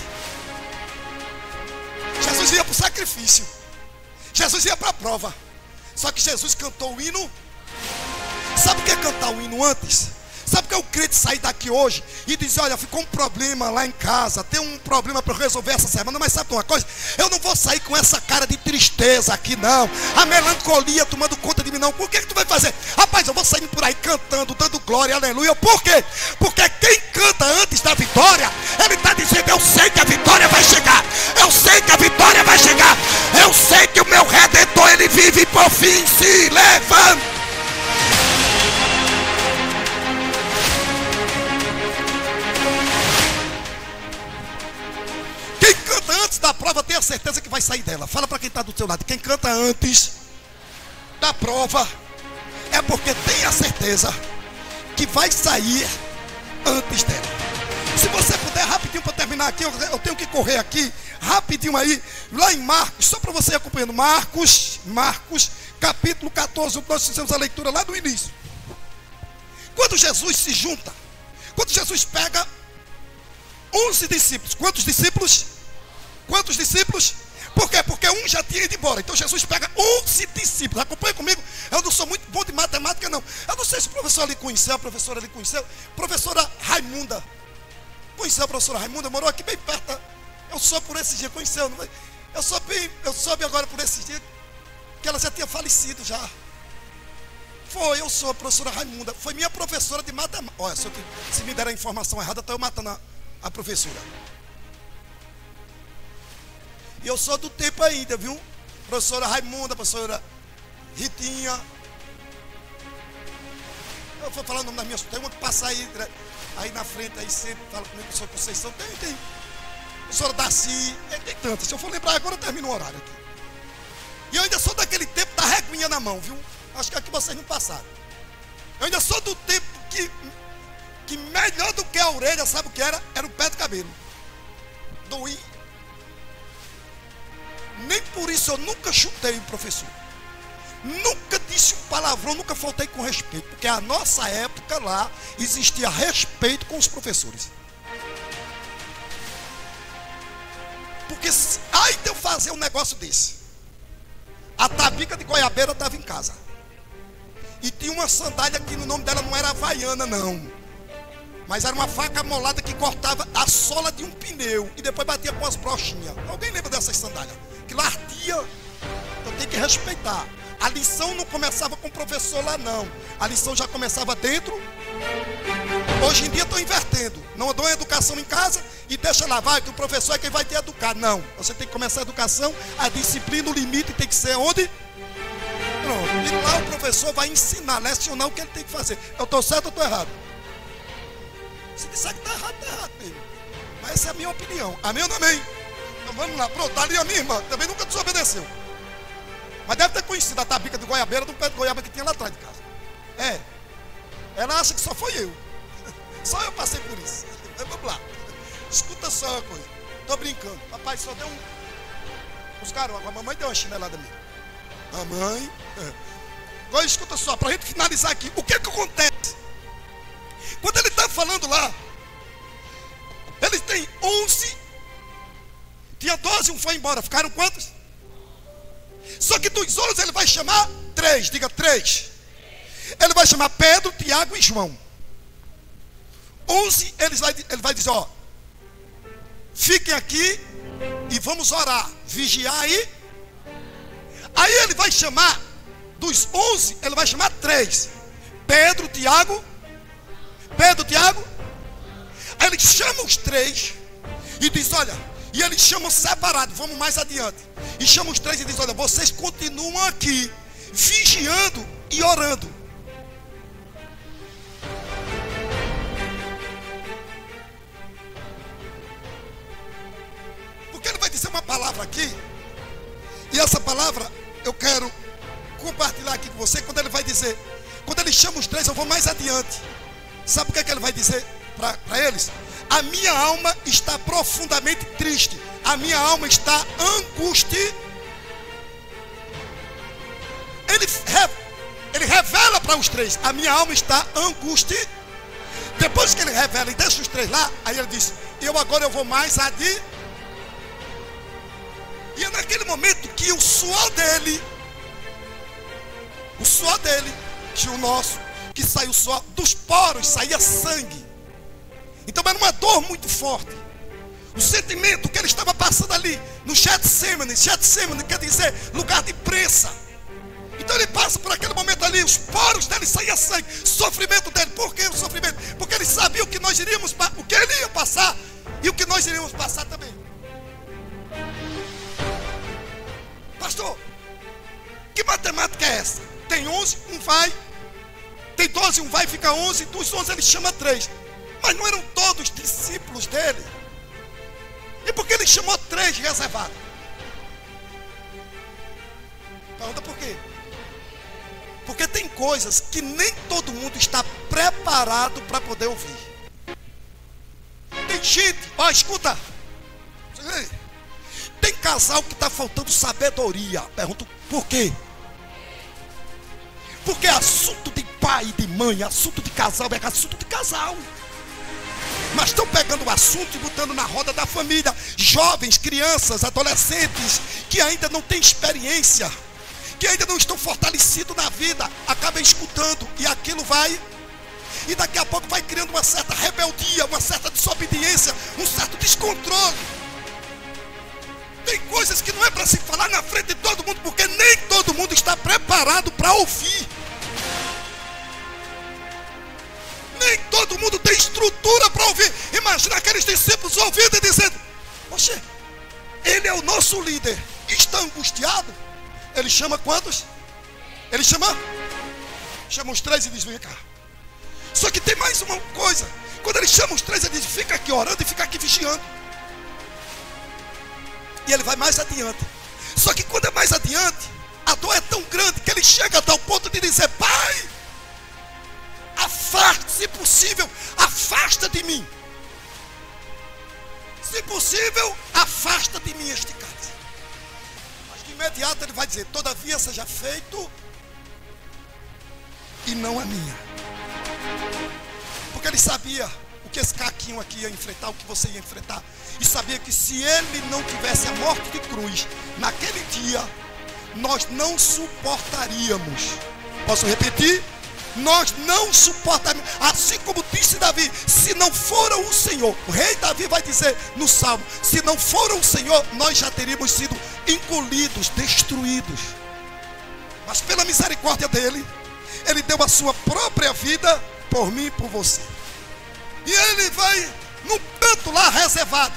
Jesus ia para o sacrifício, Jesus ia para a prova. Só que Jesus cantou o hino. Sabe o que é cantar o hino antes? Sabe o que é o crente sair daqui hoje e dizer: olha, ficou um problema lá em casa, tem um problema para resolver essa semana, mas sabe uma coisa? Eu não vou sair com essa cara de tristeza aqui não, a melancolia tomando conta de mim não. Por que tu vai fazer? Rapaz, eu vou sair por aí cantando, dando glória, aleluia. Por quê? Porque quem canta antes da vitória, ele está dizendo: eu sei que a vitória vai chegar, eu sei que a vitória vai chegar, eu sei que o meu Redentor, ele vive, por fim se levanta. Quem canta antes da prova tem a certeza que vai sair dela. Fala para quem está do seu lado: quem canta antes da prova é porque tem a certeza que vai sair antes dela. Se você puder, rapidinho para terminar aqui, eu tenho que correr aqui, rapidinho aí, lá em Marcos, só para você ir acompanhando, Marcos, capítulo 14, nós fizemos a leitura lá do início. Quando Jesus se junta, quando Jesus pega 11 discípulos. Quantos discípulos? Quantos discípulos? Por quê? Porque um já tinha ido embora. Então Jesus pega 11 discípulos. Acompanha comigo. Eu não sou muito bom de matemática não. Eu não sei se o professor ali conheceu, a professora ali conheceu. Professora Raimunda. Conheceu a professora Raimunda? Morou aqui bem perto. Eu soube por esse dia. Conheceu? Não? Eu soube agora por esse dia que ela já tinha falecido já. Eu sou a professora Raimunda. Foi minha professora de matemática. Olha, se me der a informação errada, estou eu matando a professora. E eu sou do tempo ainda, viu? Professora Raimunda, professora Ritinha. Eu vou falar o nome das minhas. Tem uma que passa aí na frente, aí sempre fala comigo, professor Conceição. Tem. Professora Darcy. Tem tantas. Se eu for lembrar agora, eu termino o horário aqui. E eu ainda sou daquele tempo da reguinha na mão, viu? Acho que aqui vocês não passaram. Eu ainda sou do tempo que melhor do que a orelha, sabe o que era? Era o pé do cabelo. Doí. Nem por isso eu nunca chutei o professor. Nunca disse um palavrão, nunca faltei com respeito. Porque a nossa época lá existia respeito com os professores. Porque aí de eu fazer um negócio desse. A Tabica de Goiabeira estava em casa. E tinha uma sandália que no nome dela não era Havaiana não. Mas era uma faca amolada que cortava a sola de um pneu e depois batia com as brochinhas. Alguém lembra dessas sandálias? Que lá ardia. Então tem que respeitar. A lição não começava com o professor lá, não. A lição já começava dentro. Hoje em dia estão invertendo. Não dão educação em casa e deixa lá, vai, que o professor é quem vai te educar. Não. Você tem que começar a educação, a disciplina, o limite tem que ser onde? Pronto. E lá o professor vai ensinar, lecionar o que ele tem que fazer. Eu estou certo ou estou errado? Se disser que está errado mesmo. Mas essa é a minha opinião. Amém ou não amém? Então vamos lá. Pronto, ali a minha irmã também nunca desobedeceu. Mas deve ter conhecido a tabica de goiabeira do pé de goiaba que tinha lá atrás de casa. É. Ela acha que só foi eu. Só eu passei por isso. Mas vamos lá. Escuta só uma coisa. Estou brincando. Papai só deu os garotos. A mamãe deu uma chinelada minha. Mamãe. Agora escuta só, para a gente finalizar aqui. O que acontece? Quando ele está falando lá, ele tem 11. Tinha 12, um foi embora. Ficaram quantos? Só que dos 11 ele vai chamar 3. Diga 3. Ele vai chamar Pedro, Tiago e João. 11, ele vai dizer, ó, fiquem aqui e vamos orar, vigiar aí. Aí ele vai chamar, dos 11, ele vai chamar 3. Pedro, Tiago. Aí ele chama os 3 e diz, olha, e eles chamam separado, vamos mais adiante. E chama os 3 e diz, olha, vocês continuam aqui, vigiando e orando. Porque ele vai dizer uma palavra aqui, e essa palavra eu quero compartilhar aqui com você. Quando ele vai dizer, quando ele chama os 3, eu vou mais adiante. Sabe o que é que ele vai dizer para eles? A minha alma está profundamente triste. A minha alma está angustiada. Ele revela para os 3. A minha alma está angustiada. Depois que ele revela e deixa os 3 lá, aí ele diz, agora eu vou mais adiante. E é naquele momento que o suor dele, que o nosso, que saiu suor, dos poros saía sangue. Então era uma dor muito forte. O sentimento que ele estava passando ali, no Getsemane quer dizer lugar de prensa. Então ele passa por aquele momento ali, os poros dele saía sangue, sofrimento dele. Por que o sofrimento? Porque ele sabia o que nós iríamos, o que ele ia passar e o que nós iríamos passar também. Pastor, que matemática é essa? Tem 11, um vai. Tem 12, um vai, fica 11. Dos 11 ele chama 3. Mas não eram todos discípulos dele. E por que ele chamou 3 reservados? Pergunta por quê? Porque tem coisas que nem todo mundo está preparado para poder ouvir. Tem gente, ó, escuta. Tem casal que está faltando sabedoria. Pergunto por quê? Porque assunto de pai e de mãe, assunto de casal é assunto de casal. Mas estão pegando o assunto e botando na roda da família. Jovens, crianças, adolescentes que ainda não têm experiência, que ainda não estão fortalecidos na vida, acabam escutando e aquilo vai. E daqui a pouco vai criando uma certa rebeldia, uma certa desobediência, um certo descontrole. Tem coisas que não é para se falar na frente de todo mundo, porque nem todo mundo está preparado para ouvir. Nem todo mundo tem estrutura para ouvir. Imagina aqueles discípulos ouvindo e dizendo, poxa, ele é o nosso líder, está angustiado. Ele chama quantos? Ele chama os 3 e diz, vem cá. Só que tem mais uma coisa. Quando ele chama os 3, ele diz, fica aqui orando e fica aqui vigiando. E ele vai mais adiante. Só que quando é mais adiante, a dor é tão grande que ele chega a tal ponto de dizer, pai, afasta, se possível, afasta de mim. Se possível, afasta de mim este cálice. Mas de imediato ele vai dizer, todavia seja feito e não a minha. Porque ele sabia o que esse caquinho aqui ia enfrentar, o que você ia enfrentar. E sabia que se ele não tivesse a morte de cruz, naquele dia, nós não suportaríamos. Posso repetir? Nós não suportaríamos. Assim como disse Davi, se não fora o Senhor, o rei Davi vai dizer no Salmo, se não fora o Senhor, nós já teríamos sido engolidos, destruídos. Mas pela misericórdia dele, ele deu a sua própria vida por mim e por você. E ele vai num canto lá reservado.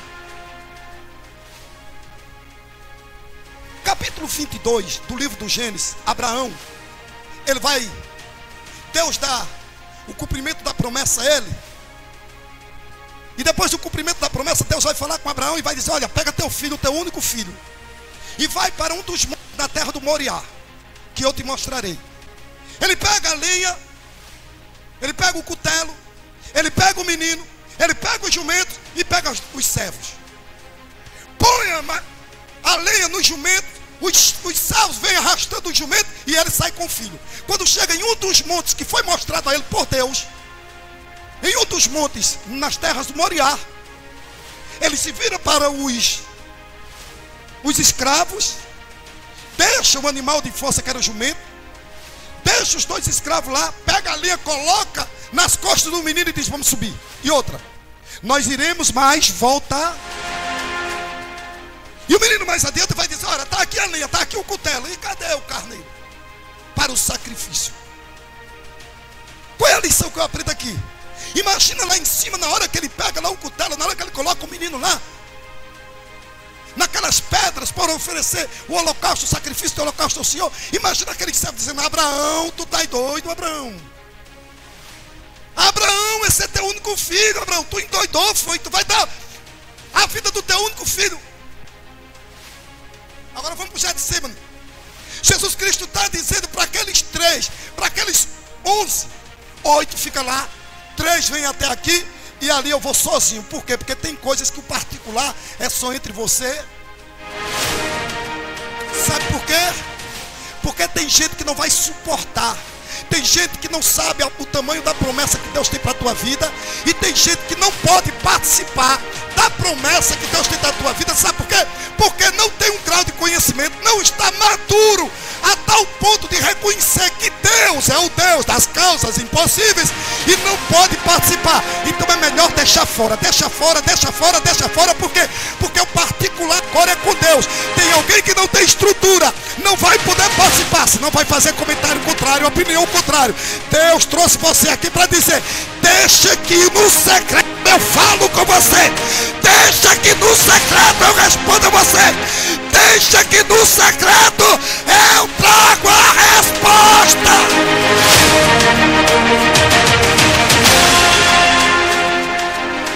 Capítulo 22 do livro do Gênesis, Abraão, Deus dá o cumprimento da promessa a ele. E depois do cumprimento da promessa, Deus vai falar com Abraão e vai dizer, olha, pega teu filho, teu único filho, e vai para um dos montes da terra do Moriá, que eu te mostrarei. Ele pega a lenha, ele pega o cutelo, ele pega o menino, ele pega os jumentos e pega os servos. Põe a lenha no jumento, os servos vêm arrastando o jumento e ele sai com o filho. Quando chega em um dos montes que foi mostrado a ele por Deus, em um dos montes, nas terras do Moriá, ele se vira para os escravos, deixa o animal de força que era o jumento, deixa os dois escravos lá, pega a linha, coloca nas costas do menino e diz, vamos subir. E outra, nós iremos mais voltar. E o menino mais adiante vai dizer, olha, está aqui a lenha, está aqui o cutelo, e cadê o carneiro? Para o sacrifício. Qual é a lição que eu aprendo aqui? Imagina lá em cima, na hora que ele pega lá o cutelo, na hora que ele coloca o menino lá, naquelas pedras para oferecer o holocausto, o sacrifício do holocausto ao Senhor. Imagina aquele servo dizendo, Abraão, tu tá doido, Abraão. Abraão, esse é teu único filho, Abraão, tu endoidou, tu vai dar a vida do teu único filho. Agora vamos para o Getsemane. Jesus Cristo está dizendo para aqueles 3, para aqueles 11, 8 fica lá, 3 vêm até aqui e ali eu vou sozinho. Por quê? Porque tem coisas que o particular é só entre você. Sabe por quê? Porque tem gente que não vai suportar. Tem gente que não sabe o tamanho da promessa que Deus tem para a tua vida. E tem gente que não pode participar da promessa que Deus tem para a tua vida. Sabe por quê? Porque não tem um grau de conhecimento, não está maduro a tal ponto de reconhecer que Deus é o Deus das causas impossíveis e não pode participar. Então é melhor deixar fora, deixa fora, deixa fora, deixa fora. Por quê? Porque o particular agora é com Deus. Tem alguém que não tem estrutura, não vai poder participar, senão vai fazer comentário contrário, opinião contrária. Deus trouxe você aqui para dizer, deixa que no secreto eu falo com você, deixa que no secreto eu respondo a você, deixa que no secreto eu trago a resposta.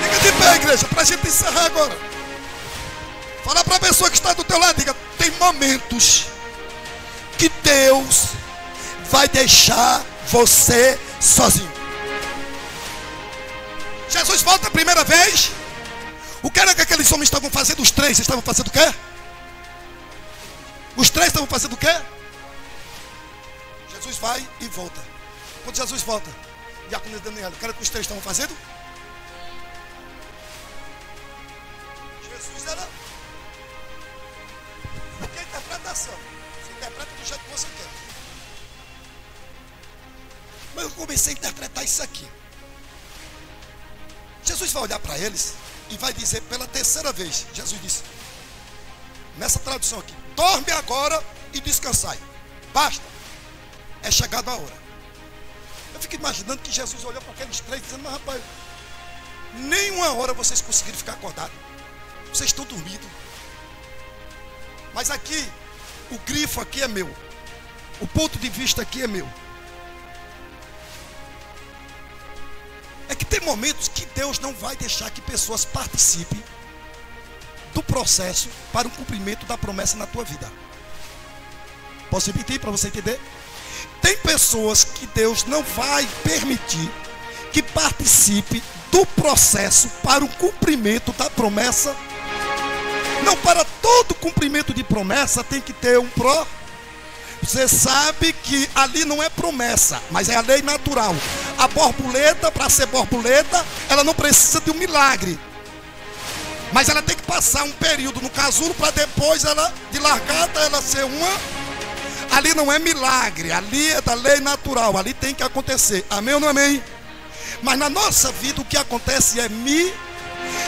Fica de pé, igreja, para a gente encerrar agora. Fala para a pessoa que está do teu lado, diga, tem momentos que Deus vai deixar você sozinho. Jesus volta a primeira vez. O que era que aqueles homens estavam fazendo? Os 3 estavam fazendo o quê? Os 3 estavam fazendo o quê? Jesus vai e volta. Quando Jesus volta, Diácono Daniel, o que era que os 3 estavam fazendo? Jesus era a interpretação. Você interpreta do jeito que você quer. Mas eu comecei a interpretar isso aqui. Jesus vai olhar para eles e vai dizer pela terceira vez, Jesus disse, nessa tradução aqui, dorme agora e descansai. Basta, é chegada a hora. Eu fico imaginando que Jesus olhou para aqueles 3 dizendo, mas rapaz, nem uma hora vocês conseguiram ficar acordados. Vocês estão dormindo. Mas aqui, o grifo aqui é meu. O ponto de vista aqui é meu. É que tem momentos que Deus não vai deixar que pessoas participem do processo para o cumprimento da promessa na tua vida. Posso repetir para você entender? Tem pessoas que Deus não vai permitir que participe do processo para o cumprimento da promessa. Não, para todo cumprimento de promessa tem que ter um Você sabe que ali não é promessa, mas é a lei natural. A borboleta, para ser borboleta, ela não precisa de um milagre. Mas ela tem que passar um período no casulo para depois ela, de largada, ela ser uma. Ali não é milagre, ali é da lei natural, ali tem que acontecer. Amém ou não amém? Mas na nossa vida, o que acontece é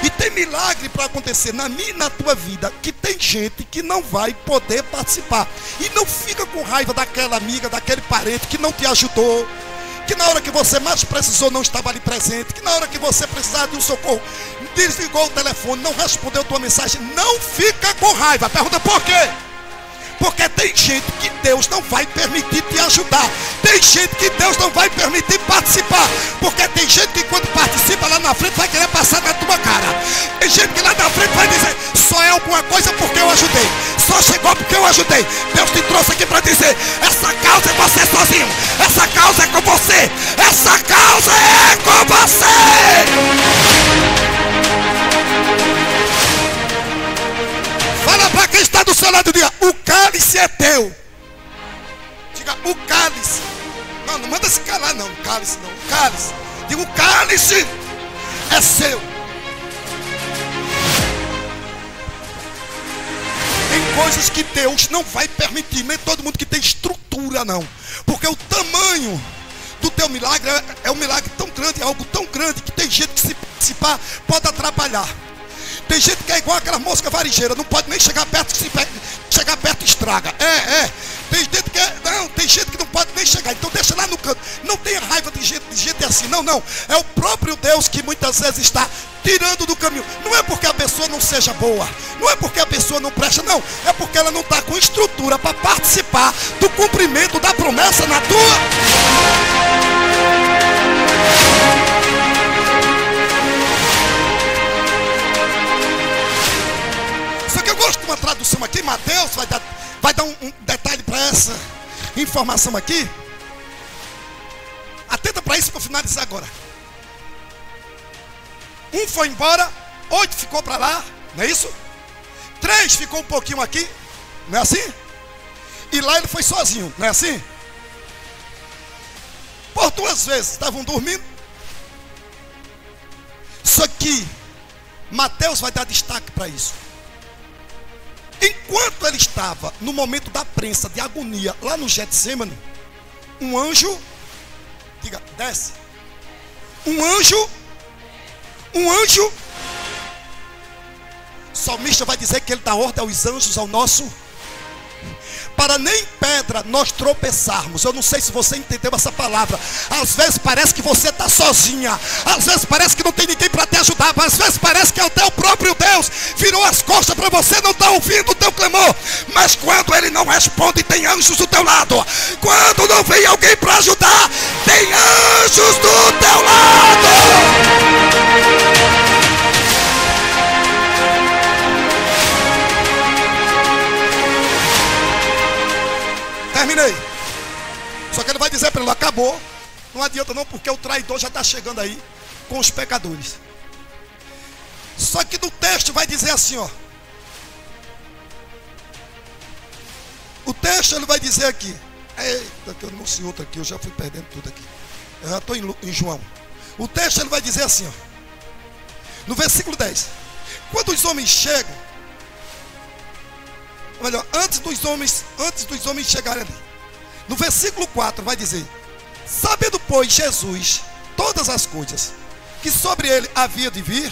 e tem milagre para acontecer na minha e na tua vida, que tem gente que não vai poder participar. E não fica com raiva daquela amiga, daquele parente que não te ajudou, que na hora que você mais precisou não estava ali presente, que na hora que você precisava de um socorro desligou o telefone, não respondeu tua mensagem. Não fica com raiva. Pergunta por quê? Porque tem gente que Deus não vai permitir te ajudar. Tem gente que Deus não vai permitir participar. Porque tem gente que quando participa lá na frente vai querer passar na tua cara. Tem gente que lá na frente vai dizer: só é alguma coisa porque eu ajudei. Só chegou porque eu ajudei. Deus te trouxe aqui para dizer: essa causa é você sozinho. Essa causa é com você. Essa causa é com você. Fala para quem está do seu lado e diga: o cálice é teu. Diga: o cálice. Não, não manda se calar não. O cálice não. O cálice. Diga: o cálice é seu. Tem coisas que Deus não vai permitir. Nem todo mundo que tem estrutura não. Porque o tamanho do teu milagre é um milagre tão grande, é algo tão grande, que tem gente que se participar pode atrapalhar. Tem gente que é igual aquela mosca varejeira, não pode nem chegar perto, que se chegar perto estraga. Tem gente que tem gente que não pode nem chegar, então deixa lá no canto. Não tenha raiva de gente assim, não. É o próprio Deus que muitas vezes está tirando do caminho. Não é porque a pessoa não seja boa, não é porque a pessoa não presta, não. É porque ela não está com estrutura para participar do cumprimento da promessa na tua. Só que eu gosto de uma tradução aqui. Mateus vai dar um detalhe para essa informação aqui. Atenta para isso para finalizar agora. Um foi embora, 8 ficou para lá, não é isso? 3 ficou um pouquinho aqui, não é assim? E lá ele foi sozinho, não é assim? Por 2 vezes estavam dormindo. Só que Mateus vai dar destaque para isso. Enquanto ele estava no momento da prensa de agonia lá no Getsêmani, um anjo, diga, desce. Um anjo, o salmista vai dizer que ele dá ordem aos anjos ao nosso, para nem pedra nós tropeçarmos. Eu não sei se você entendeu essa palavra. Às vezes parece que você está sozinha. Às vezes parece que não tem ninguém para te ajudar. Às vezes parece que até o próprio Deus virou as costas para você, não está ouvindo o teu clamor. Mas quando ele não responde, tem anjos do teu lado. Quando não vem alguém para ajudar, tem anjos do teu lado. Terminei. Só que ele vai dizer para ele: acabou. Não adianta não, porque o traidor já está chegando aí com os pecadores. Só que no texto vai dizer assim, ó. O texto ele vai dizer aqui. Eita, que eu não sei outro aqui, eu já fui perdendo tudo aqui. Eu já estou em João. O texto ele vai dizer assim, ó. No versículo 10. Quando os homens chegam, melhor, antes dos homens chegarem ali. No versículo 4 vai dizer: sabendo, pois, Jesus todas as coisas que sobre ele havia de vir,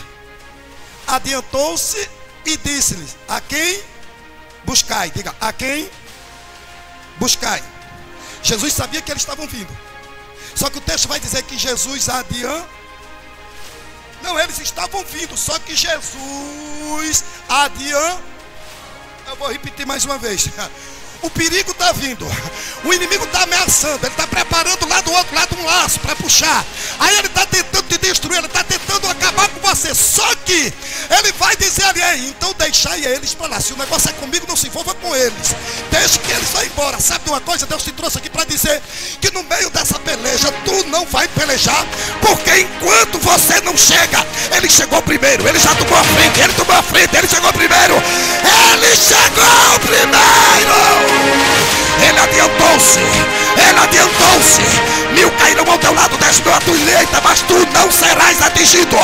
adiantou-se e disse-lhes: a quem buscai? Diga: a quem buscai? Jesus sabia que eles estavam vindo. Só que o texto vai dizer que Jesus adianta. Não, eles estavam vindo, só que Jesus adianta. Eu vou repetir mais uma vez. O perigo está vindo. O inimigo está ameaçando. Ele está preparando lá do outro lado um laço para puxar. Aí ele está tentando te destruir. Ele está tentando acabar com você. Só que ele vai dizer ali: então deixai eles para lá. Se o negócio é comigo, não se envolva com eles. Deixa que eles vão embora. Sabe de uma coisa? Deus te trouxe aqui para dizer que no meio dessa peleja tu não vai pelejar. Porque enquanto você não chega, ele chegou primeiro. Ele já tomou a frente. Ele tomou a frente. Ele chegou primeiro. Ele chegou primeiro. Ele adiantou-se. Ele adiantou-se. 1000 cairão ao teu lado, 10.000 à tua direita, mas tu não serás atingido.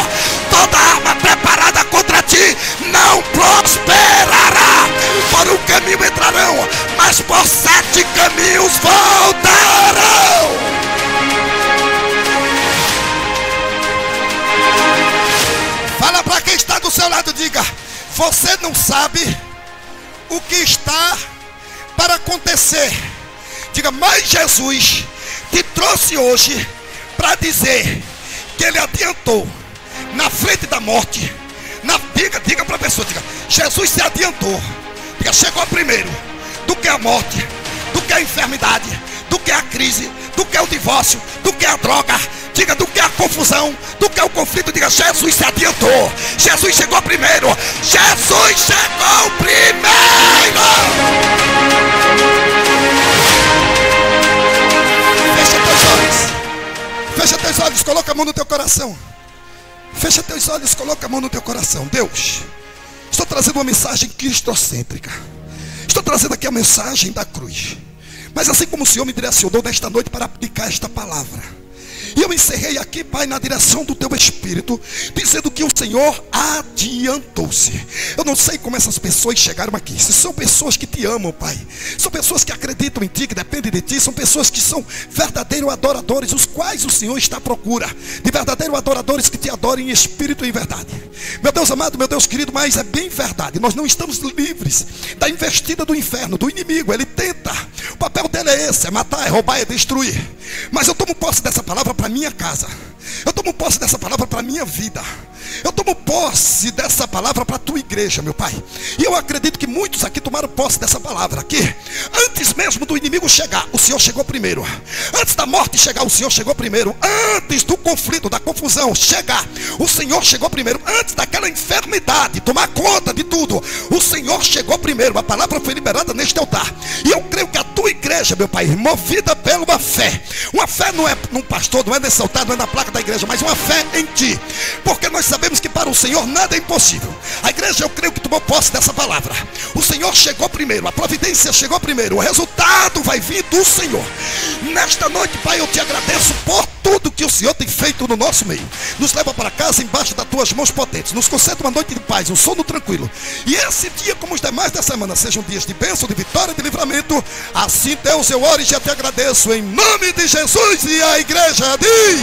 Toda arma preparada contra ti não prosperará. Por um caminho entrarão, mas por 7 caminhos voltarão. Fala para quem está do seu lado, diga: você não sabe o que está para acontecer. Diga: mas Jesus te trouxe hoje para dizer que ele adiantou na frente da morte. Diga para a pessoa, diga: Jesus se adiantou. Diga: chegou primeiro do que a morte, do que a enfermidade, do que a crise, do que o divórcio, do que a droga. Diga: do que a confusão, do que o conflito. Diga: Jesus se adiantou. Jesus chegou primeiro. Jesus chegou primeiro. Fecha teus olhos. Fecha teus olhos, coloca a mão no teu coração. Fecha teus olhos, coloca a mão no teu coração. Deus, estou trazendo uma mensagem cristocêntrica. Estou trazendo aqui a mensagem da cruz. Mas assim como o Senhor me direcionou nesta noite para aplicar esta palavra, e eu encerrei aqui, Pai, na direção do Teu Espírito, dizendo que o Senhor adiantou-se. Eu não sei como essas pessoas chegaram aqui. Se são pessoas que Te amam, Pai, são pessoas que acreditam em Ti, que dependem de Ti, são pessoas que são verdadeiros adoradores, os quais o Senhor está à procura de verdadeiros adoradores que Te adorem em espírito e em verdade. Meu Deus amado, meu Deus querido, mas é bem verdade, nós não estamos livres da investida do inferno, do inimigo. Ele tenta, o papel dele é esse: é matar, é roubar, é destruir. Mas eu tomo posse dessa palavra para minha casa. Eu tomo posse dessa palavra para minha vida. Eu tomo posse dessa palavra para a Tua igreja, meu Pai. E eu acredito que muitos aqui tomaram posse dessa palavra aqui. Antes mesmo do inimigo chegar, o Senhor chegou primeiro. Antes da morte chegar, o Senhor chegou primeiro. Antes do conflito, da confusão chegar, o Senhor chegou primeiro. Antes daquela enfermidade tomar conta de tudo, o Senhor chegou primeiro. A palavra foi liberada neste altar. E eu creio que a Tua igreja, meu Pai, movida pela fé. Uma fé não é num pastor, não é nesse altar, não é na placa da igreja, mas uma fé em Ti. Porque nós sabemos que para o Senhor nada é impossível. A igreja, eu creio que tomou posse dessa palavra. O Senhor chegou primeiro, a providência chegou primeiro, o resultado vai vir do Senhor. Nesta noite, Pai, eu Te agradeço por tudo que o Senhor tem feito no nosso meio. Nos leva para casa embaixo das Tuas mãos potentes. Nos concede uma noite de paz, um sono tranquilo. E esse dia, como os demais da semana, sejam dias de bênção, de vitória, de livramento. Assim, Deus, eu oro e já Te agradeço em nome de Jesus. E a igreja diz: